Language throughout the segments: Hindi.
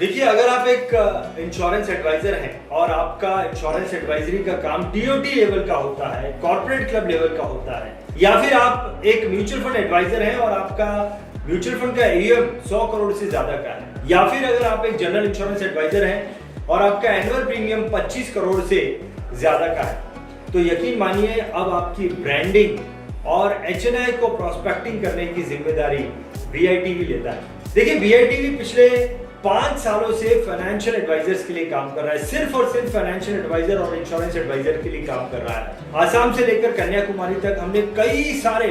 देखिए, अगर आप एक इंश्योरेंस एडवाइजर हैं और आपका इंश्योरेंस एडवाइजरी का काम टीओटी लेवल का होता है, कॉर्पोरेट क्लब लेवल का होता है, या फिर आप एक म्यूचुअल फंड एडवाइजर हैं और आपका म्यूचुअल फंड का AUM 100 करोड़ से ज्यादा का है, या फिर अगर आप एक जनरल इंश्योरेंस एडवाइजर हैं और आपका एनुअल प्रीमियम 25 करोड़ से ज्यादा का है, तो यकीन मानिए अब आपकी ब्रांडिंग और HNI को प्रोस्पेक्टिंग करने की जिम्मेदारी VITV लेता है। देखिए, VITV पिछले 5 सालों से फाइनेंशियल एडवाइजर्स के लिए काम कर रहा है, सिर्फ और सिर्फ फाइनेंशियल एडवाइजर और इंश्योरेंस एडवाइजर के लिए काम कर रहा है। आसाम से लेकर कन्याकुमारी तक हमने कई सारे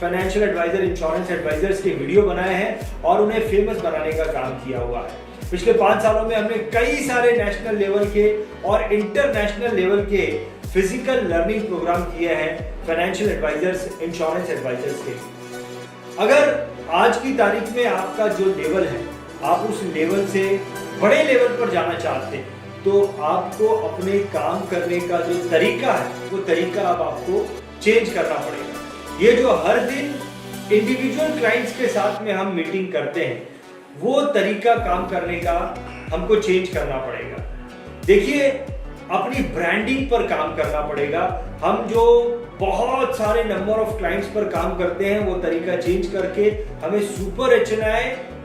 फाइनेंशियल एडवाइजर, इंश्योरेंस एडवाइजर्स के वीडियो बनाए हैं और उन्हें फेमस बनाने का काम किया हुआ है। पिछले 5 सालों में हमने कई सारे नेशनल लेवल के और इंटरनेशनल लेवल के फिजिकल लर्निंग प्रोग्राम किए हैं फाइनेंशियल एडवाइजर्स, इंश्योरेंस एडवाइजर्स के। अगर आज की तारीख में आपका जो लेवल है, आप उस लेवल से बड़े लेवल पर जाना चाहते हैं, तो आपको अपने काम करने का जो तरीका है, वो तरीका अब आपको चेंज करना पड़ेगा। ये जो हर दिन इंडिविजुअल क्लाइंट्स के साथ में हम मीटिंग करते हैं, वो तरीका काम करने का हमको चेंज करना पड़ेगा। देखिए, अपनी ब्रांडिंग पर काम करना पड़ेगा। हम जो बहुत सारे नंबर ऑफ क्लाइंट्स पर काम करते हैं, वो तरीका चेंज करके हमें सुपर HNI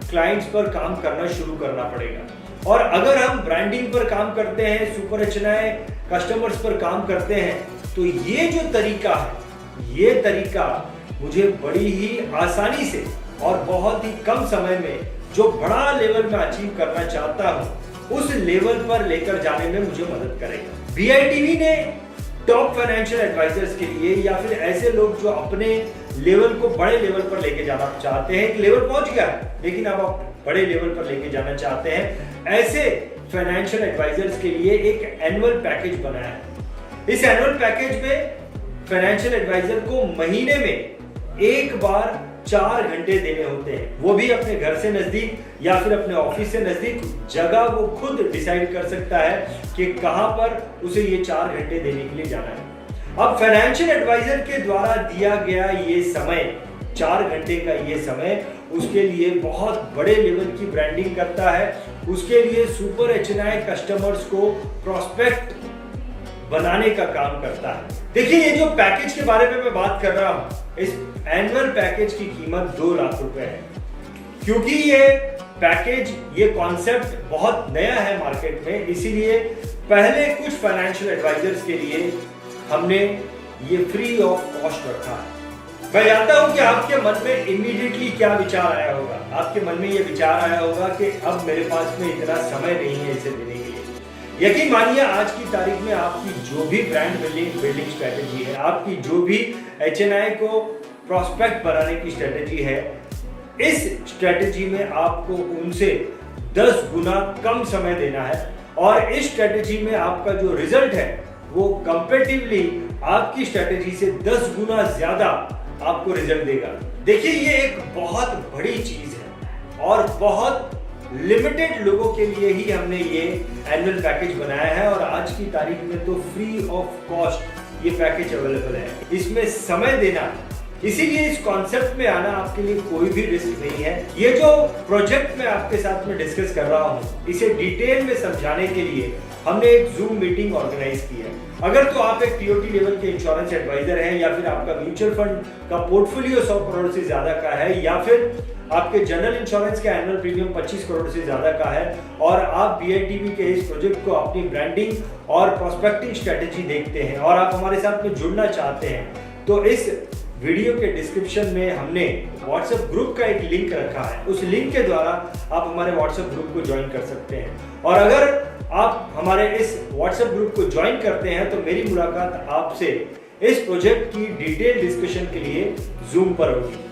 क्लाइंट्स पर काम करना शुरू करना पड़ेगा। और अगर हम ब्रांडिंग पर काम करते हैं, सुपर HNI कस्टमर्स पर काम करते हैं, तो ये जो तरीका है, ये तरीका मुझे बड़ी ही आसानी से और बहुत ही कम समय में जो बड़ा लेवल में अचीव करना चाहता हूं, उस लेवल पर लेकर जाने में मुझे मदद करेगा। VITV ने टॉप फाइनेंशियल एडवाइजर्स के लिए, या फिर ऐसे लोग जो अपने लेवल को बड़े लेवल पर लेके जाना चाहते हैं, एक लेवल पहुंच गया है लेकिन अब आप बड़े लेवल पर लेके जाना चाहते हैं, ऐसे फाइनेंशियल एडवाइजर्स के लिए एक एनुअल पैकेज बनाया है। इस एनुअल पैकेज में फाइनेंशियल एडवाइजर को महीने में एक बार 4 घंटे देने होते हैं, वो भी अपने घर से नजदीक या फिर अपने ऑफिस से नजदीक। जगह वो खुद डिसाइड कर सकता है कि कहां पर उसे ये 4 घंटे देने के लिए जाना है। अब फाइनेंशियल एडवाइजर के द्वारा दिया गया ये समय, 4 घंटे का ये समय, उसके लिए बहुत बड़े लेवल की ब्रांडिंग करता है, उसके लिए सुपर HNI कस्टमर्स को प्रोस्पेक्ट बनाने का काम करता है। देखिए, ये जो पैकेज के बारे में मैं बात कर रहा हूं, इस एनुअल पैकेज की कीमत 2 लाख रुपए है। क्योंकि ये पैकेज, ये कॉन्सेप्ट बहुत नया है मार्केट में, इसीलिए पहले कुछ फाइनेंशियल एडवाइजर्स के लिए हमने ये फ्री ऑफ कॉस्ट रखा है। मैं जानता हूं कि आपके मन में इमीडिएटली क्या विचार आया होगा। आपके मन में ये विचार आया होगा कि अब मेरे पास में इतना समय नहीं है इसे देने के लिए। यकीन मानिए, आज की तारीख में आपकी जो भी ब्रांड बिल्डिंग स्ट्रेटेजी है, आपकी जो भी HNI को प्रोस्पेक्ट बनाने की स्ट्रेटेजी है, इस स्ट्रेटेजी में आपको उनसे 10 गुना कम समय देना है और इस स्ट्रेटेजी में आपका जो रिजल्ट है वो कंपैरेटिवली आपकी स्ट्रेटेजी से 10 गुना ज्यादा आपको रिजल्ट देगा। देखिए, ये एक बहुत बड़ी चीज है और बहुत लिमिटेड लोगों के लिए ही हमने ये एनुअल पैकेज बनाया है और आज की तारीख में तो फ्री ऑफ कॉस्ट ये पैकेज अवेलेबल है। इसमें समय देना, इसीलिए इस कॉन्सेप्ट में आना आपके लिए कोई भी रिस्क नहीं है। ये जो प्रोजेक्ट मैं आपके साथ में डिस्कस कर रहा हूँ, इसे डिटेल में समझाने के लिए हमने एक जूम मीटिंग ऑर्गेनाइज की है। अगर तो आप एक TOT लेवल के इंश्योरेंस एडवाइजर हैं, या फिर आपका म्यूचुअल फंड का पोर्टफोलियो 100 करोड़ से ज्यादा का है, या फिर आपके जनरल इंश्योरेंस का एनुअल प्रीमियम 25 करोड़ से ज्यादा का है और आप VITV के इस प्रोजेक्ट को अपनी ब्रांडिंग और प्रोस्पेक्टिंग स्ट्रेटेजी देखते हैं और आप हमारे साथ में जुड़ना चाहते हैं, तो इस वीडियो के डिस्क्रिप्शन में हमने व्हाट्सएप ग्रुप का एक लिंक रखा है। उस लिंक के द्वारा आप हमारे व्हाट्सएप ग्रुप को ज्वाइन कर सकते हैं और अगर आप हमारे इस व्हाट्सएप ग्रुप को ज्वाइन करते हैं तो मेरी मुलाकात आपसे इस प्रोजेक्ट की डिटेल डिस्कशन के लिए जूम पर होगी।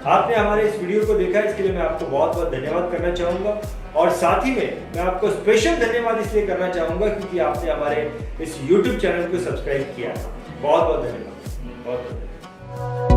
आपने हमारे इस वीडियो को देखा, इसके लिए मैं आपको बहुत बहुत धन्यवाद करना चाहूंगा और साथ ही में मैं आपको स्पेशल धन्यवाद इसलिए करना चाहूंगा क्योंकि आपने हमारे इस YouTube चैनल को सब्सक्राइब किया। बहुत बहुत धन्यवाद। बहुत बहुत धन्यवाद।